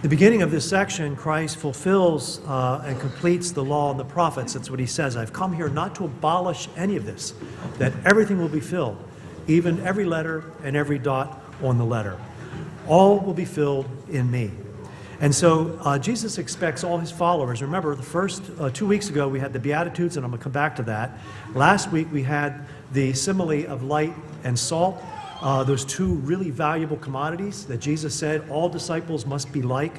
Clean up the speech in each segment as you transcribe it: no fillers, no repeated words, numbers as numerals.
The beginning of this section, Christ fulfills and completes the law and the prophets. That's what he says. I've come here not to abolish any of this, that everything will be filled, even every letter and every dot on the letter. All will be filled in me. And so Jesus expects all his followers. Remember, the first 2 weeks ago, we had the Beatitudes, and I'm going to come back to that. Last week, we had the simile of light and salt. Those two really valuable commodities that Jesus said all disciples must be like.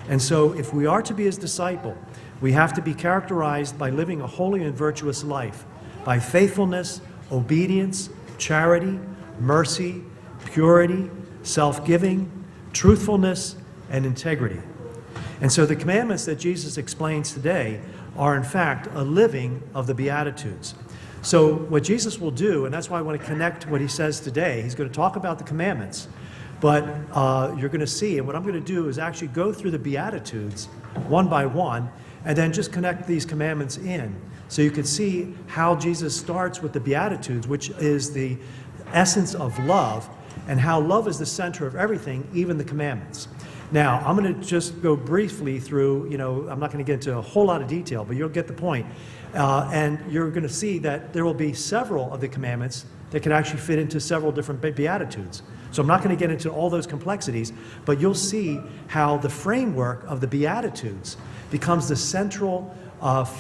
And so if we are to be his disciple, we have to be characterized by living a holy and virtuous life, by faithfulness, obedience, charity, mercy, purity, self-giving, truthfulness, and integrity. And so the commandments that Jesus explains today are in fact a living of the Beatitudes. So what Jesus will do, and that's why I want to connect what he says today, he's going to talk about the commandments, but you're going to see, and what I'm going to do is actually go through the Beatitudes one by one, and then just connect these commandments in. So you can see how Jesus starts with the Beatitudes, which is the essence of love, and how love is the center of everything, even the commandments. Now, I'm going to just go briefly through, I'm not going to get into a whole lot of detail, but you'll get the point. And you're going to see that there will be several of the commandments that can actually fit into several different Beatitudes. So I'm not going to get into all those complexities, but you'll see how the framework of the Beatitudes becomes the central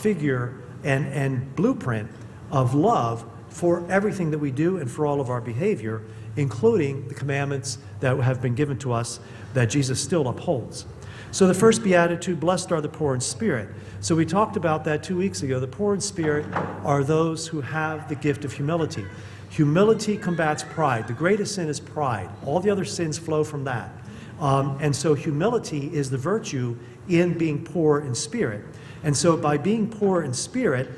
figure and blueprint of love for everything that we do and for all of our behavior, including the commandments that have been given to us that Jesus still upholds. So the first Beatitude, blessed are the poor in spirit. So we talked about that 2 weeks ago. The poor in spirit are those who have the gift of humility. Humility combats pride. The greatest sin is pride. All the other sins flow from that. And so humility is the virtue in being poor in spirit. And so by being poor in spirit,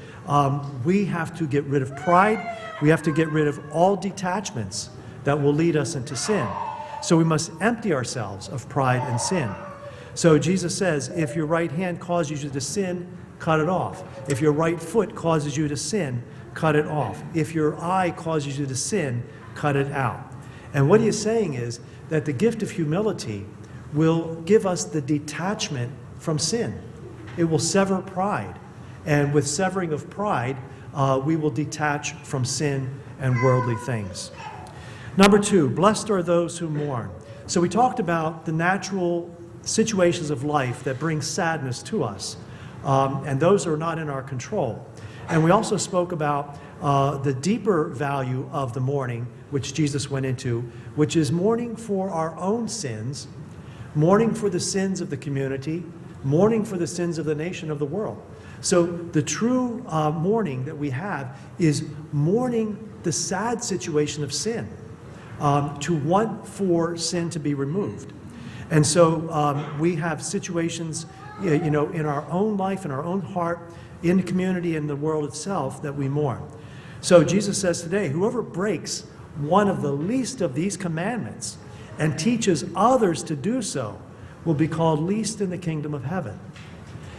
we have to get rid of pride. We have to get rid of all detachments that will lead us into sin. So we must empty ourselves of pride and sin. So Jesus says, if your right hand causes you to sin, cut it off. If your right foot causes you to sin, cut it off. If your eye causes you to sin, cut it out. And what he is saying is that the gift of humility will give us the detachment from sin. It will sever pride. And with severing of pride, we will detach from sin and worldly things. Number 2, blessed are those who mourn. So we talked about the natural situations of life that bring sadness to us, and those are not in our control. And we also spoke about the deeper value of the mourning, which Jesus went into, which is mourning for our own sins, mourning for the sins of the community, mourning for the sins of the nation of the world. So the true mourning that we have is mourning the sad situation of sin, to want for sin to be removed. And so we have situations, in our own life, in our own heart, in the community, in the world itself, that we mourn. So Jesus says today, whoever breaks one of the least of these commandments and teaches others to do so will be called least in the kingdom of heaven.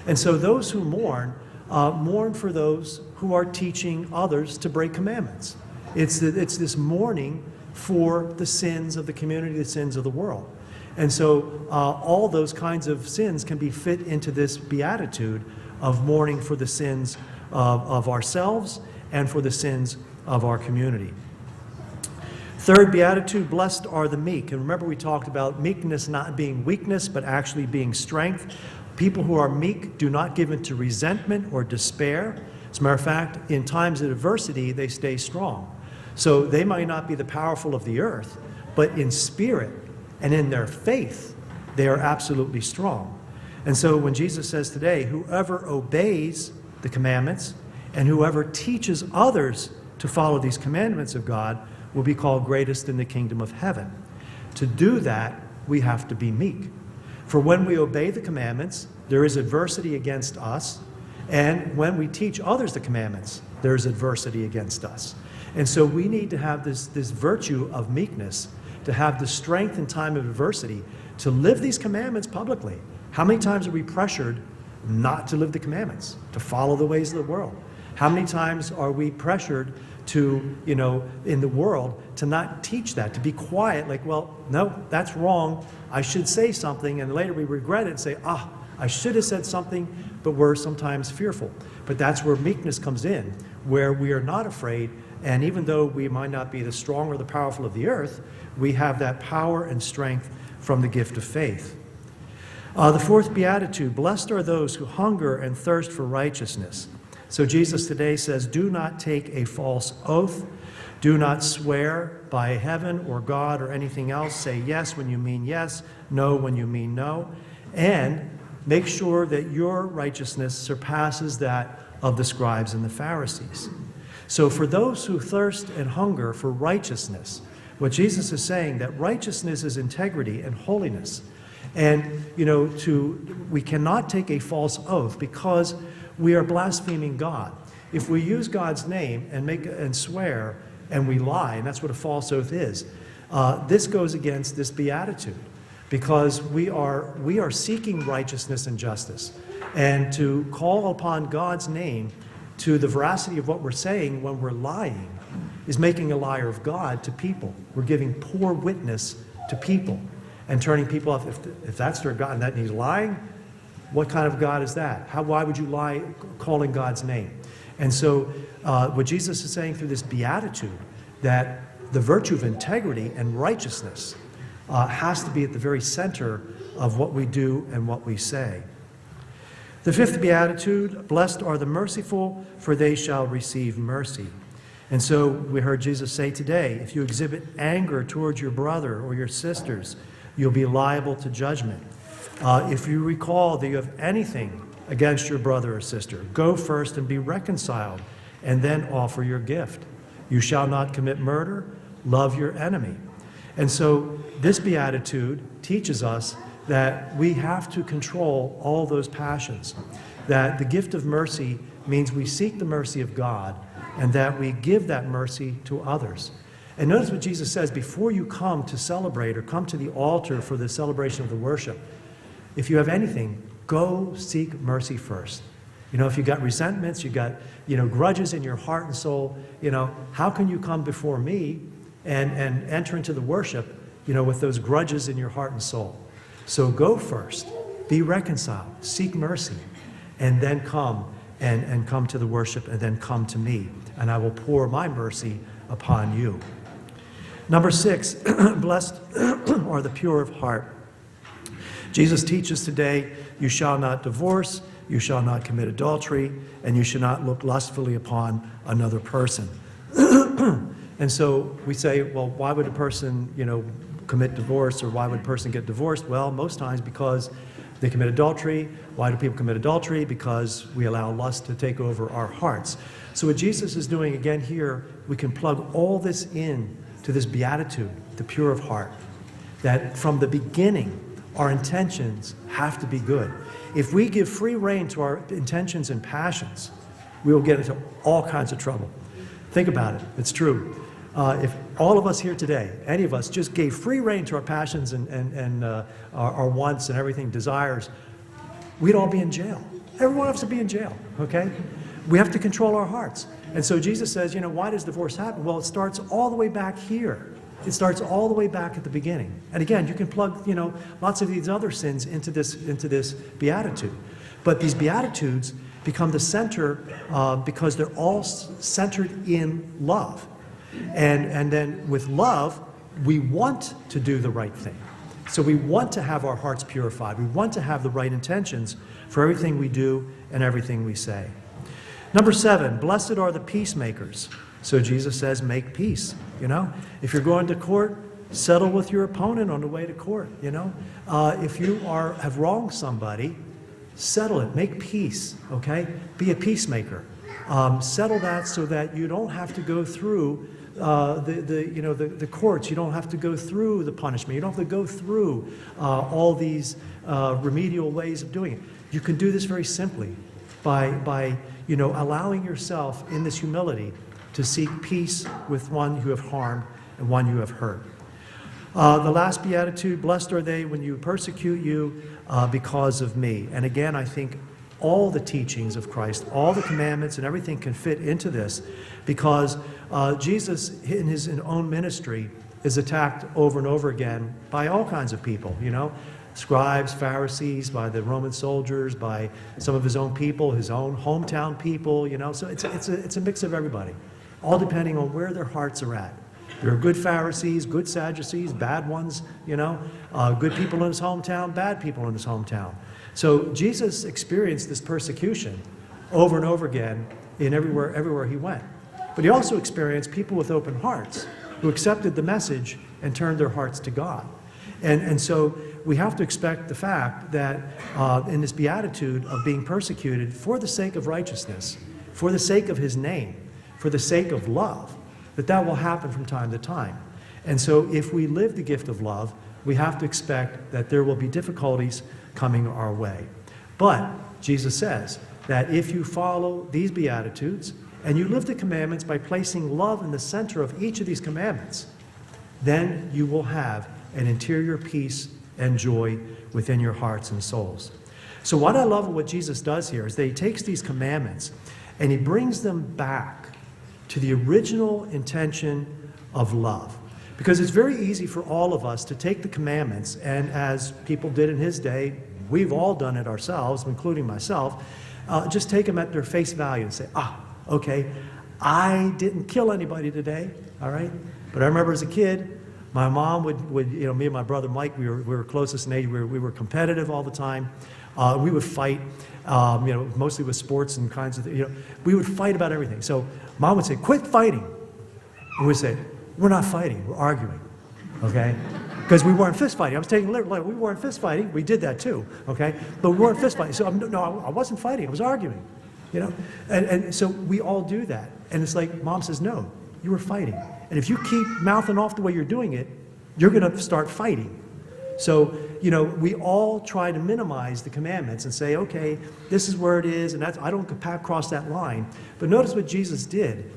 And so those who mourn, mourn for those who are teaching others to break commandments. It's this mourning for the sins of the community, the sins of the world. And so all those kinds of sins can be fit into this beatitude of mourning for the sins of ourselves and for the sins of our community. Third beatitude, blessed are the meek. And remember, we talked about meekness not being weakness, but actually being strength. People who are meek do not give in to resentment or despair. As a matter of fact, in times of adversity, they stay strong. So they might not be the powerful of the earth, but in spirit and in their faith, they are absolutely strong. And so when Jesus says today, whoever obeys the commandments and whoever teaches others to follow these commandments of God will be called greatest in the kingdom of heaven. To do that, we have to be meek. For when we obey the commandments, there is adversity against us. And when we teach others the commandments, there is adversity against us. And so we need to have this virtue of meekness, to have the strength in time of adversity, to live these commandments publicly. How many times are we pressured not to live the commandments, to follow the ways of the world? How many times are we pressured to, in the world, to not teach that, to be quiet, like, well, no, that's wrong. I should say something, and later we regret it and say, I should have said something, but we're sometimes fearful. But that's where meekness comes in, where we are not afraid, and even though we might not be the strong or the powerful of the earth, we have that power and strength from the gift of faith. The fourth beatitude, blessed are those who hunger and thirst for righteousness. So Jesus today says, do not take a false oath. Do not swear by heaven or God or anything else. Say yes when you mean yes, no when you mean no. And make sure that your righteousness surpasses that of the scribes and the Pharisees. So for those who thirst and hunger for righteousness, what Jesus is saying, that righteousness is integrity and holiness. And, we cannot take a false oath because we are blaspheming God. If we use God's name and swear and we lie, and that's what a false oath is, this goes against this beatitude because we are seeking righteousness and justice. And to call upon God's name to the veracity of what we're saying when we're lying is making a liar of God to people. We're giving poor witness to people and turning people off. If that's their God and that he's lying, what kind of God is that? Why would you lie calling God's name? And so what Jesus is saying through this beatitude, that the virtue of integrity and righteousness has to be at the very center of what we do and what we say. The fifth beatitude, blessed are the merciful, for they shall receive mercy. And so we heard Jesus say today, if you exhibit anger towards your brother or your sisters, you'll be liable to judgment. If you recall that you have anything against your brother or sister, go first and be reconciled, and then offer your gift. You shall not commit murder, love your enemy. And so this beatitude teaches us that we have to control all those passions, that the gift of mercy means we seek the mercy of God, and that we give that mercy to others. And notice what Jesus says, before you come to celebrate or come to the altar for the celebration of the worship, if you have anything, go seek mercy first. If you got resentments, you got, grudges in your heart and soul, how can you come before me and enter into the worship, with those grudges in your heart and soul? So go first, be reconciled, seek mercy, and then come and come to the worship, and then come to me, and I will pour my mercy upon you. Number 6, blessed are the pure of heart. Jesus teaches today, you shall not divorce, you shall not commit adultery, and you shall not look lustfully upon another person. And so we say, well, why would a person, commit divorce, or why would a person get divorced? Well, most times because they commit adultery. Why do people commit adultery? Because we allow lust to take over our hearts. So what Jesus is doing again here, we can plug all this in to this beatitude, the pure of heart, that from the beginning, our intentions have to be good. If we give free rein to our intentions and passions, we will get into all kinds of trouble. Think about it. It's true. If all of us here today, any of us, just gave free rein to our passions and our wants and everything, desires, we'd all be in jail. Every one of us would be in jail, okay? We have to control our hearts. And so Jesus says, why does divorce happen? Well, it starts all the way back here. It starts all the way back at the beginning. And again, you can plug, lots of these other sins into this beatitude. But these beatitudes become the center because they're all centered in love. And then with love, we want to do the right thing. So we want to have our hearts purified. We want to have the right intentions for everything we do and everything we say. Number 7, blessed are the peacemakers. So Jesus says, make peace. If you're going to court, settle with your opponent on the way to court. If you have wronged somebody, settle it. Make peace. Okay, be a peacemaker. Settle that so that you don't have to go through the courts. You don't have to go through the punishment. You don't have to go through all these remedial ways of doing it. You can do this very simply by allowing yourself in this humility to seek peace with one who have harmed and one who have hurt. The last beatitude, blessed are they when you persecute you because of me. And again, I think all the teachings of Christ, all the commandments and everything can fit into this, because Jesus, in his own ministry, is attacked over and over again by all kinds of people, scribes, Pharisees, by the Roman soldiers, by some of his own people, his own hometown people, so it's a mix of everybody, all depending on where their hearts are at. There are good Pharisees, good Sadducees, bad ones, good people in his hometown, bad people in his hometown. So Jesus experienced this persecution over and over again in everywhere he went. But he also experienced people with open hearts who accepted the message and turned their hearts to God. And so we have to expect the fact that in this beatitude of being persecuted for the sake of righteousness, for the sake of his name, for the sake of love, that will happen from time to time. And so if we live the gift of love, we have to expect that there will be difficulties coming our way. But Jesus says that if you follow these beatitudes and you live the commandments by placing love in the center of each of these commandments, then you will have an interior peace and joy within your hearts and souls. So what I love what Jesus does here is that he takes these commandments and he brings them back to the original intention of love. Because it's very easy for all of us to take the commandments, and as people did in his day, we've all done it ourselves, including myself, just take them at their face value and say, okay, I didn't kill anybody today, all right? But I remember as a kid, my mom would me and my brother Mike, we were closest in age, we were competitive all the time. We would fight, mostly with sports and kinds of things. We would fight about everything. So Mom would say, quit fighting. And we'd say, we're not fighting, we're arguing, okay? Because we weren't fist fighting. I was taking literally, we weren't fist fighting. We did that too, okay? But we weren't fist fighting. So I wasn't fighting, I was arguing, And so we all do that. And it's like, Mom says, no, you were fighting. And if you keep mouthing off the way you're doing it, you're going to start fighting. So, we all try to minimize the commandments and say, okay, this is where it is, and I don't cross that line. But notice what Jesus did.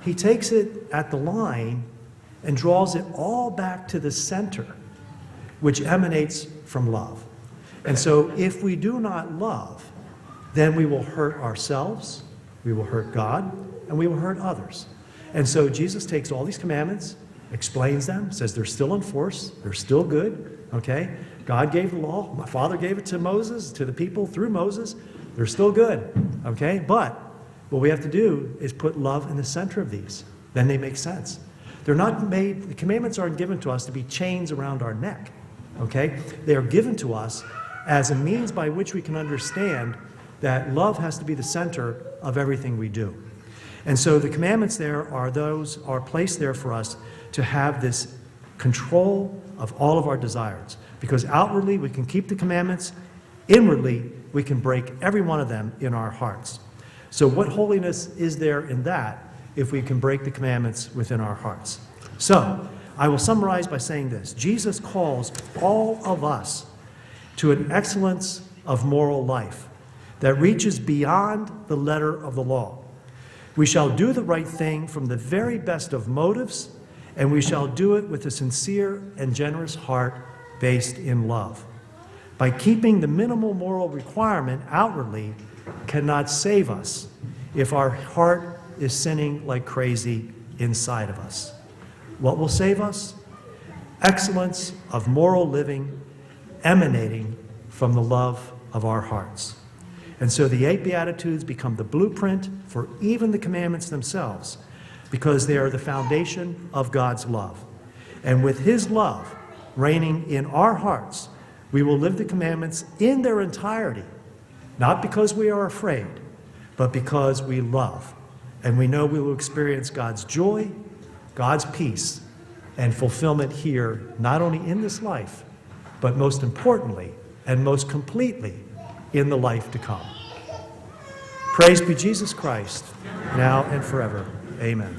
He takes it at the line and draws it all back to the center, which emanates from love. And so if we do not love, then we will hurt ourselves, we will hurt God, and we will hurt others. And so Jesus takes all these commandments, explains them, says they're still in force, they're still good, okay? God gave the law, my Father gave it to Moses, to the people through Moses, they're still good, okay? But what we have to do is put love in the center of these. Then they make sense. They're not made, the commandments aren't given to us to be chains around our neck, okay? They are given to us as a means by which we can understand that love has to be the center of everything we do. And so the commandments there are placed there for us to have this control of all of our desires. Because outwardly we can keep the commandments, inwardly we can break every one of them in our hearts. So what holiness is there in that if we can break the commandments within our hearts? So I will summarize by saying this. Jesus calls all of us to an excellence of moral life that reaches beyond the letter of the law. We shall do the right thing from the very best of motives, and we shall do it with a sincere and generous heart based in love. By keeping the minimal moral requirement outwardly cannot save us if our heart is sinning like crazy inside of us. What will save us? Excellence of moral living emanating from the love of our hearts. And so the 8 Beatitudes become the blueprint for even the commandments themselves, because they are the foundation of God's love. And with his love reigning in our hearts, we will live the commandments in their entirety, not because we are afraid, but because we love. And we know we will experience God's joy, God's peace, and fulfillment here, not only in this life, but most importantly and most completely in the life to come. Praise be Jesus Christ, now and forever. Amen.